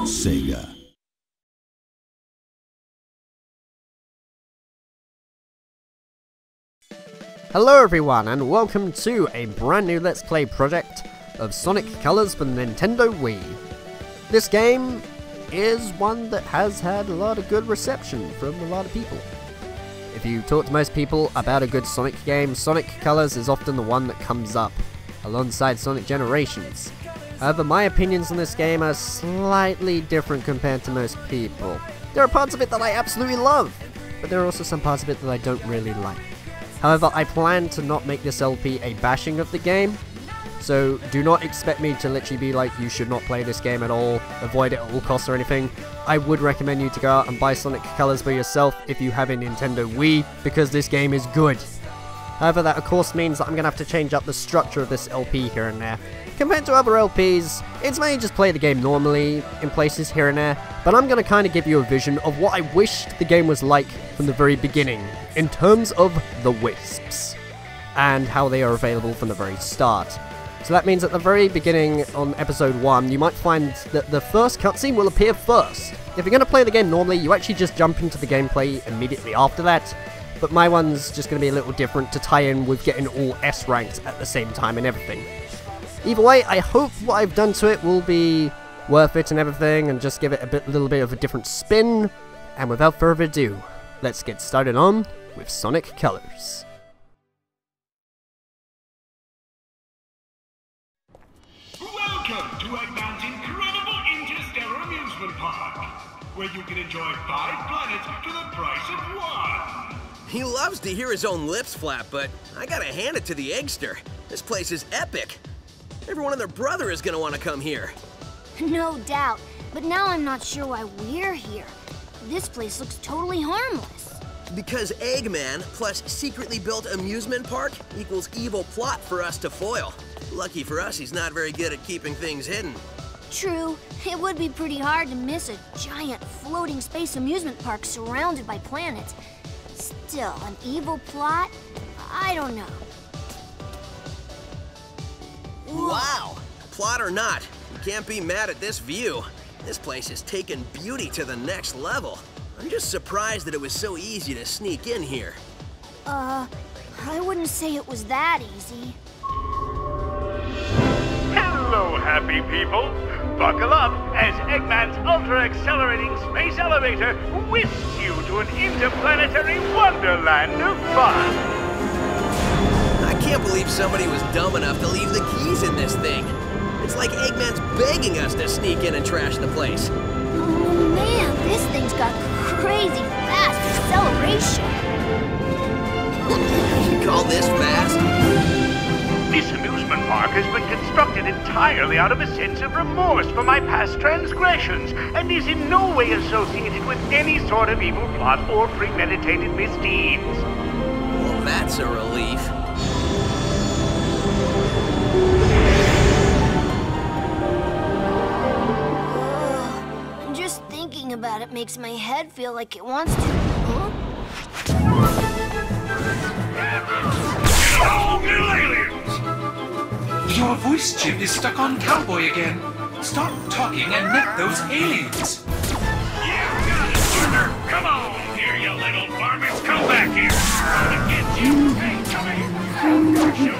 Sega. Hello everyone, and welcome to a brand new Let's Play project of Sonic Colors for the Nintendo Wii. This game is one that has had a lot of good reception from a lot of people. If you talk to most people about a good Sonic game, Sonic Colors is often the one that comes up, alongside Sonic Generations. However, my opinions on this game are slightly different compared to most people. There are parts of it that I absolutely love, but there are also some parts of it that I don't really like. However, I plan to not make this LP a bashing of the game, so do not expect me to literally be like, you should not play this game at all, avoid it at all costs or anything. I would recommend you to go out and buy Sonic Colors for yourself if you have a Nintendo Wii, because this game is good. However, that of course means that I'm going to have to change up the structure of this LP here and there. Compared to other LPs, it's mainly just play the game normally in places here and there, but I'm going to kind of give you a vision of what I wished the game was like from the very beginning, in terms of the Wisps, and how they are available from the very start. So that means at the very beginning on episode 1, you might find that the first cutscene will appear first. If you're going to play the game normally, you actually just jump into the gameplay immediately after that, but my one's just going to be a little different to tie in with getting all S ranks at the same time and everything. Either way, I hope what I've done to it will be worth it and everything, and just give it a little bit of a different spin. And without further ado, let's get started on with Sonic Colors. Welcome to Eggman's incredible interstellar amusement park, where you can enjoy 5 planets for the price of 1. He loves to hear his own lips flap, but I gotta hand it to the Eggster. This place is epic. Everyone and their brother is gonna want to come here. No doubt, but now I'm not sure why we're here. This place looks totally harmless. Because Eggman plus secretly built amusement park equals evil plot for us to foil. Lucky for us, he's not very good at keeping things hidden. True, it would be pretty hard to miss a giant floating space amusement park surrounded by planets. Still, an evil plot? I don't know. Wow! Plot or not, you can't be mad at this view. This place has taken beauty to the next level. I'm just surprised that it was so easy to sneak in here. I wouldn't say it was that easy. Hello, happy people. Buckle up as Eggman's ultra-accelerating space elevator whisks you to an interplanetary wonderland of fun. I can't believe somebody was dumb enough to leave the keys in this thing. It's like Eggman's begging us to sneak in and trash the place. Oh man, this thing's got crazy fast acceleration. You call this fast? This amusement park has been constructed entirely out of a sense of remorse for my past transgressions, and is in no way associated with any sort of evil plot or premeditated misdeeds. Well, that's a relief. Just thinking about it makes my head feel like it wants to. Your voice chip is stuck on Cowboy again. Stop talking and net those aliens. Yeah, got it, partner. Come on here, you little varmints. Come back here. I'll get you. Hey, come here.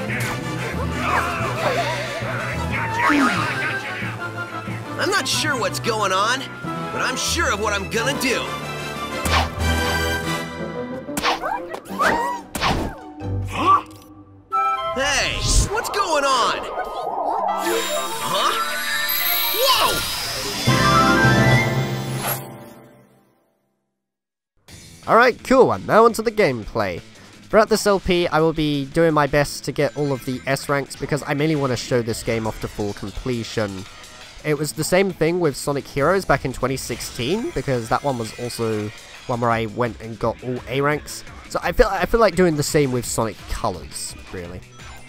I'm not sure what's going on, but I'm sure of what I'm gonna do. Huh? Hey, what's going on? Huh? Whoa! Alright, cool one. Now onto the gameplay. Throughout this LP, I will be doing my best to get all of the S ranks because I mainly want to show this game off to full completion. It was the same thing with Sonic Heroes back in 2016, because that one was also one where I went and got all A ranks. So I feel like doing the same with Sonic Colors, really.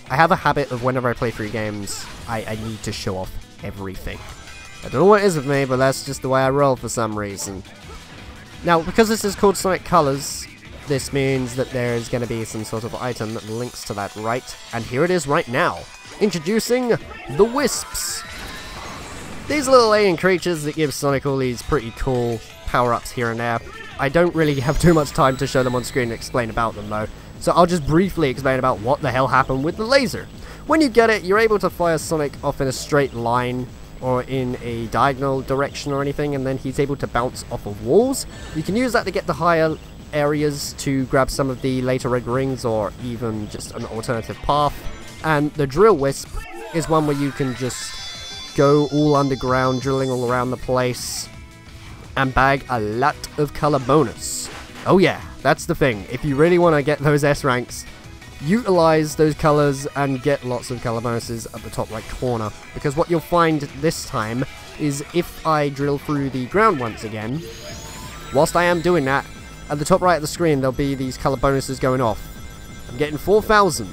I have a habit of whenever I play through games, I need to show off everything. I don't know what it is with me, but that's just the way I roll for some reason. Now, because this is called Sonic Colors, this means that there is going to be some sort of item that links to that, right? And here it is right now. Introducing the Wisps. These little alien creatures that give Sonic all these pretty cool power-ups here and there. I don't really have too much time to show them on screen and explain about them though, so I'll just briefly explain about what the hell happened with the laser. When you get it, you're able to fire Sonic off in a straight line or in a diagonal direction or anything, and then he's able to bounce off of walls. You can use that to get to higher areas to grab some of the later red rings or even just an alternative path. And the drill wisp is one where you can just go all underground, drilling all around the place, and bag a lot of color bonus. Oh yeah, that's the thing. If you really want to get those S ranks, utilize those colors and get lots of color bonuses at the top right corner. Because what you'll find this time is if I drill through the ground once again, whilst I am doing that, at the top right of the screen there'll be these color bonuses going off. I'm getting 4,000,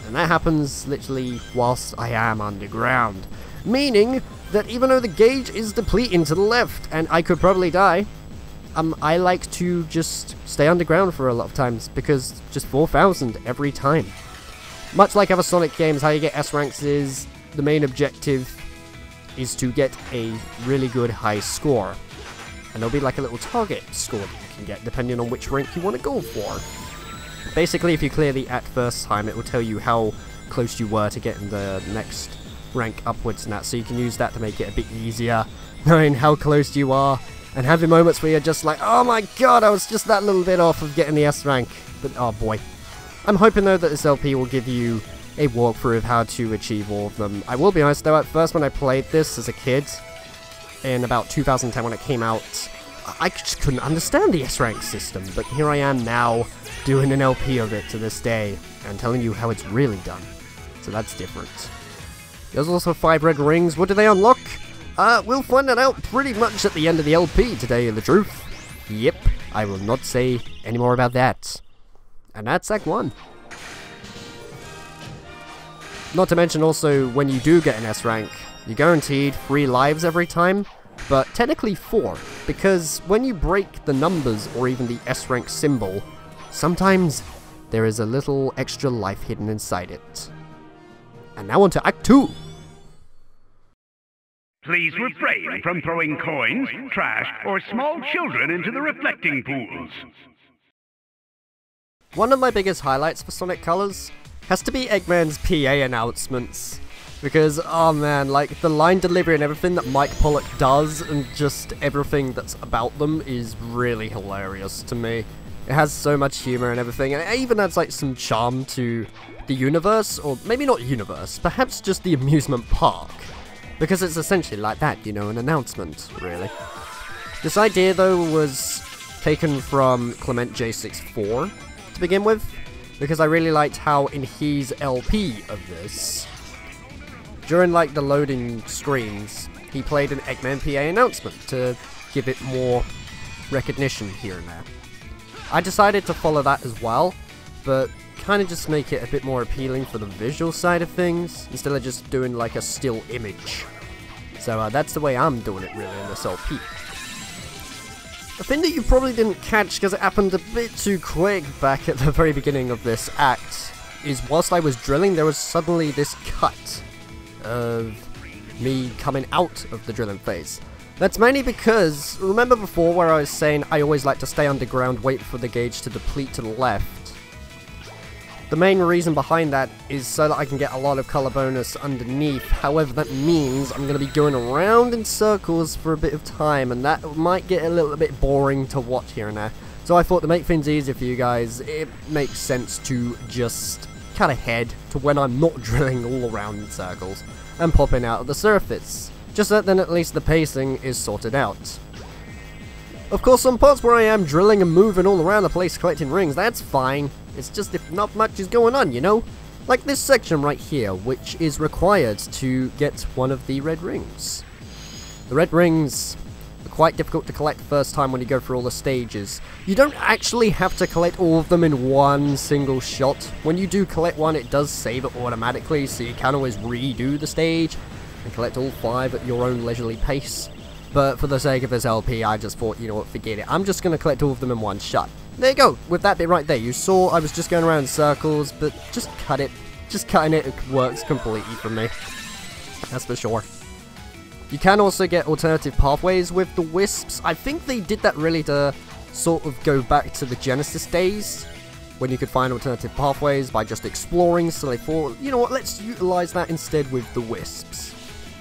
and that happens literally whilst I am underground. Meaning that even though the gauge is depleting to the left, and I could probably die, I like to just stay underground for a lot of times, because just 4,000 every time. Much like other Sonic games, how you get S ranks is, the main objective is to get a really good high score. And there'll be like a little target score that you can get, depending on which rank you want to go for. Basically, if you clear the act first time, it will tell you how close you were to getting the next rank upwards and that, so you can use that to make it a bit easier, knowing how close you are, and having moments where you're just like, oh my god, I was just that little bit off of getting the S rank, but oh boy. I'm hoping though that this LP will give you a walkthrough of how to achieve all of them. I will be honest though, at first when I played this as a kid, in about 2010 when it came out, I just couldn't understand the S rank system, but here I am now, doing an LP of it to this day, and telling you how it's really done. So that's different. There's also 5 red rings. What do they unlock? We'll find that out pretty much at the end of the LP, to tell you the truth. Yep, I will not say any more about that. And that's Act 1. Not to mention also, when you do get an S rank, you're guaranteed 3 lives every time, but technically 4, because when you break the numbers or even the S rank symbol, sometimes there is a little extra life hidden inside it. And now on to Act 2! Please refrain from throwing coins, trash, or small children into the reflecting pools. One of my biggest highlights for Sonic Colors has to be Eggman's PA announcements. Because, oh man, like, the line delivery and everything that Mike Pollock does, and just everything that's about them, is really hilarious to me. It has so much humor and everything, and it even adds, like, some charm to the universe, or maybe not universe, perhaps just the amusement park. Because it's essentially like that, you know, an announcement, really. This idea, though, was taken from Clement J64 to begin with, because I really liked how in his LP of this, during, like, the loading screens, he played an Eggman PA announcement to give it more recognition here and there. I decided to follow that as well, but kind of just make it a bit more appealing for the visual side of things, instead of just doing like a still image. So that's the way I'm doing it really in this LP. The thing that you probably didn't catch because it happened a bit too quick back at the very beginning of this act, is whilst I was drilling there was suddenly this cut of me coming out of the drilling phase. That's mainly because, remember before where I was saying I always like to stay underground, wait for the gauge to deplete to the left? The main reason behind that is so that I can get a lot of color bonus underneath. However, that means I'm going to be going around in circles for a bit of time, and that might get a little bit boring to watch here and there. So I thought to make things easier for you guys, it makes sense to just cut ahead to when I'm not drilling all around in circles and popping out of the surface. Just so that then at least the pacing is sorted out. Of course, some parts where I am drilling and moving all around the place collecting rings, that's fine. It's just if not much is going on, you know? Like this section right here, which is required to get one of the red rings. The red rings are quite difficult to collect first time when you go through all the stages. You don't actually have to collect all of them in one single shot. When you do collect one, it does save it automatically, so you can always redo the stage and collect all 5 at your own leisurely pace. But for the sake of this LP, I just thought, you know what, forget it. I'm just going to collect all of them in one shot. There you go, with that bit right there. You saw I was just going around in circles, but just cut it. Just cutting it works completely for me. That's for sure. You can also get alternative pathways with the wisps. I think they did that really to sort of go back to the Genesis days, when you could find alternative pathways by just exploring, so they thought, you know what, let's utilize that instead with the wisps.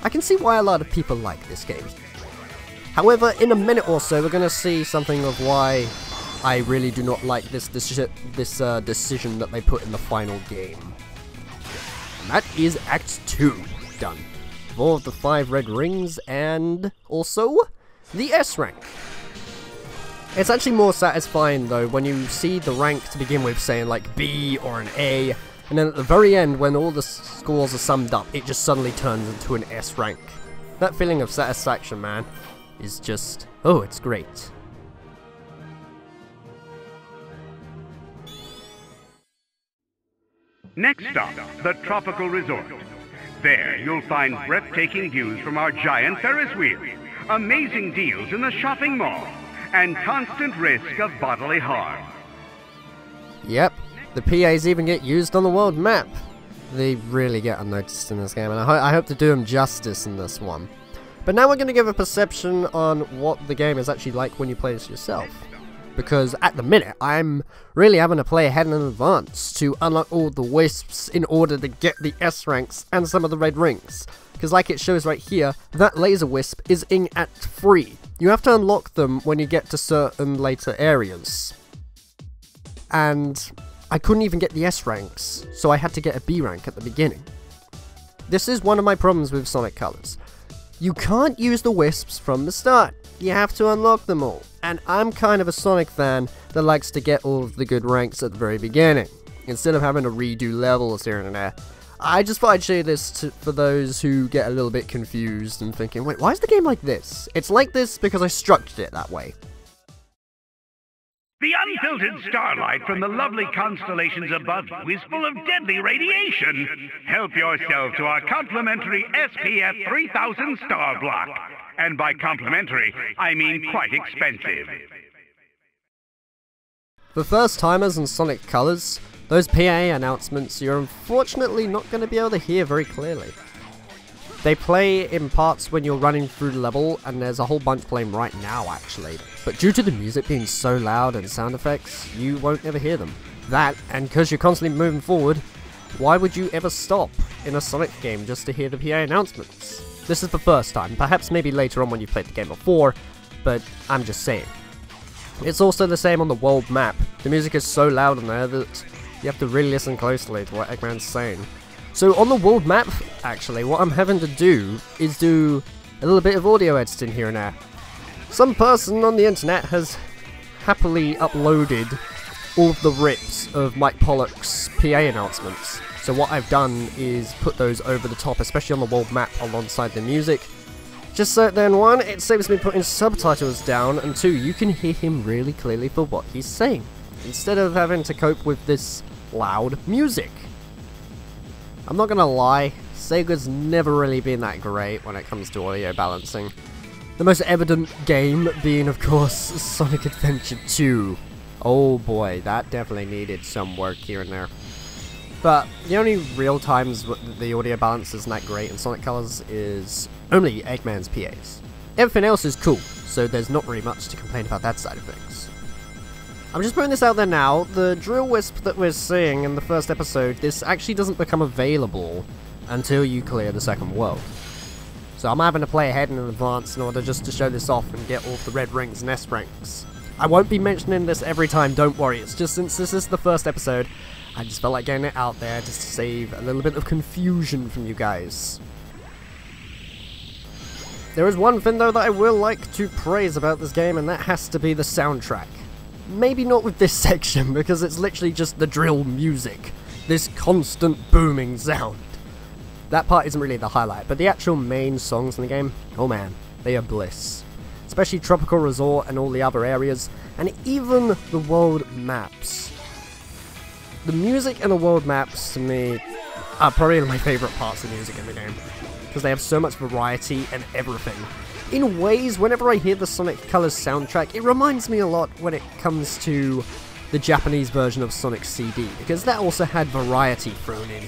I can see why a lot of people like this game. However, in a minute or so, we're going to see something of why I really do not like this decision that they put in the final game. And that is Act 2 done. 4 of the 5 red rings, and also the S rank. It's actually more satisfying though when you see the rank to begin with saying like B or an A, and then at the very end when all the scores are summed up, it just suddenly turns into an S rank. That feeling of satisfaction, man, is just, oh, it's great. Next stop, the Tropical Resort. There, you'll find breathtaking views from our giant Ferris wheel, amazing deals in the shopping mall, and constant risk of bodily harm. Yep, the PAs even get used on the world map. They really get unnoticed in this game, and I hope to do them justice in this one. But now we're going to give a perception on what the game is actually like when you play this yourself. Because at the minute, I'm really having to play ahead in advance to unlock all the wisps in order to get the S ranks and some of the red rings. Because like it shows right here, that laser wisp is in Act 3. You have to unlock them when you get to certain later areas. And I couldn't even get the S ranks, so I had to get a B rank at the beginning. This is one of my problems with Sonic Colors. You can't use the wisps from the start. You have to unlock them all. And I'm kind of a Sonic fan that likes to get all of the good ranks at the very beginning, instead of having to redo levels here and there. I just thought I'd show this for those who get a little bit confused and thinking, wait, why is the game like this? It's like this because I structured it that way. The unfiltered starlight from the lovely constellations above you is full of deadly radiation. Help yourself to our complimentary SPF 3000 star block. And by complimentary, I mean quite expensive. For first timers in Sonic Colors, those PA announcements you're unfortunately not going to be able to hear very clearly. They play in parts when you're running through the level, and there's a whole bunch playing right now actually. But due to the music being so loud and sound effects, you won't ever hear them. That, and because you're constantly moving forward, why would you ever stop in a Sonic game just to hear the PA announcements? This is the first time, perhaps maybe later on when you've played the game before, but I'm just saying. It's also the same on the world map. The music is so loud in there that you have to really listen closely to what Eggman's saying. So on the world map, actually, what I'm having to do is do a little bit of audio editing here and there. Some person on the internet has happily uploaded all of the rips of Mike Pollock's PA announcements. So what I've done is put those over the top, especially on the world map alongside the music. Just so then, 1, it saves me putting subtitles down, and 2, you can hear him really clearly for what he's saying, instead of having to cope with this loud music. I'm not gonna lie, Sega's never really been that great when it comes to audio balancing. The most evident game being, of course, Sonic Adventure 2. Oh boy, that definitely needed some work here and there. But the only real times the audio balance isn't that great in Sonic Colors is only Eggman's PAs. Everything else is cool, so there's not really much to complain about that side of things. I'm just putting this out there now, the drill wisp that we're seeing in the first episode, this actually doesn't become available until you clear the second world. So I'm having to play ahead in advance in order just to show this off and get all the red rings and S ranks. I won't be mentioning this every time, don't worry, it's just since this is the first episode, I just felt like getting it out there just to save a little bit of confusion from you guys. There is one thing though that I will like to praise about this game, and that has to be the soundtrack. Maybe not with this section, because it's literally just the drill music. This constant booming sound. That part isn't really the highlight, but the actual main songs in the game, oh man, they are bliss. Especially Tropical Resort and all the other areas, and even the world maps. The music and the world maps, to me, are probably my favourite parts of music in the game. Because they have so much variety and everything. In ways, whenever I hear the Sonic Colors soundtrack, it reminds me a lot when it comes to the Japanese version of Sonic CD, because that also had variety thrown in.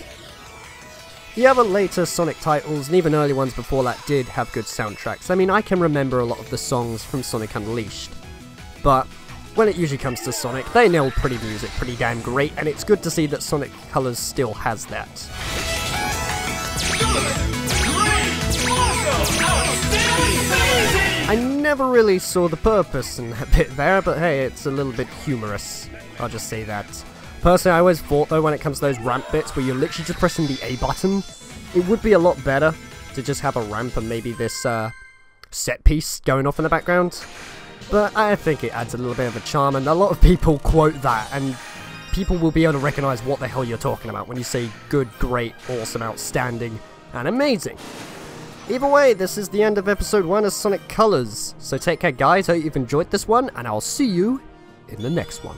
The other later Sonic titles, and even early ones before that, did have good soundtracks. I mean, I can remember a lot of the songs from Sonic Unleashed, but when it usually comes to Sonic, they nail pretty music pretty damn great, and it's good to see that Sonic Colors still has that. I never really saw the purpose in that bit there, but hey, it's a little bit humorous. I'll just say that. Personally, I always thought, though, when it comes to those ramp bits where you're literally just pressing the A button, it would be a lot better to just have a ramp and maybe this set piece going off in the background. But I think it adds a little bit of a charm, and a lot of people quote that, and people will be able to recognize what the hell you're talking about when you say good, great, awesome, outstanding, and amazing. Either way, this is the end of episode 1 of Sonic Colors. So take care, guys. Hope you've enjoyed this one, and I'll see you in the next one.